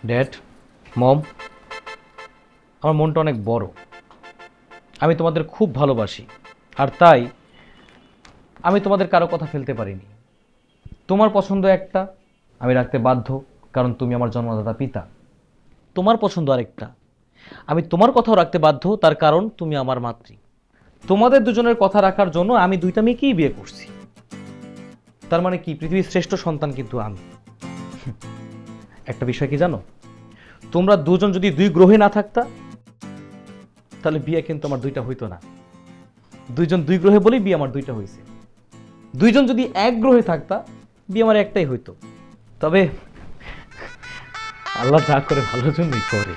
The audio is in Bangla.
ড্যাড, মম, আমার মনটা অনেক বড়। আমি তোমাদের খুব ভালোবাসি, আর তাই আমি তোমাদের কারো কথা ফেলতে পারিনি। তোমার পছন্দ একটা, আমি রাখতে বাধ্য, কারণ তুমি আমার জন্মদাতা পিতা। তোমার পছন্দ আরেকটা, আমি তোমার কথাও রাখতে বাধ্য, তার কারণ তুমি আমার মাতৃ। তোমাদের দুজনের কথা রাখার জন্য আমি দুইটা মেয়েকেই বিয়ে করছি। তার মানে কি, পৃথিবীর শ্রেষ্ঠ সন্তান কিন্তু আমি। একটা বিষয় কি জানো, তোমরা দুজন যদি দুই গ্রহে না থাকতা, তাহলে বিয়ে কিন্তু আমার দুইটা হইতো না। দুইজন দুই গ্রহে বলেই বিয়ে আমার দুইটা হয়েছে। দুইজন যদি এক গ্রহে থাকতা, বিয়ে আমার একটাই হইতো। তবে আল্লাহ যা করে ভালোর জন্যই করে।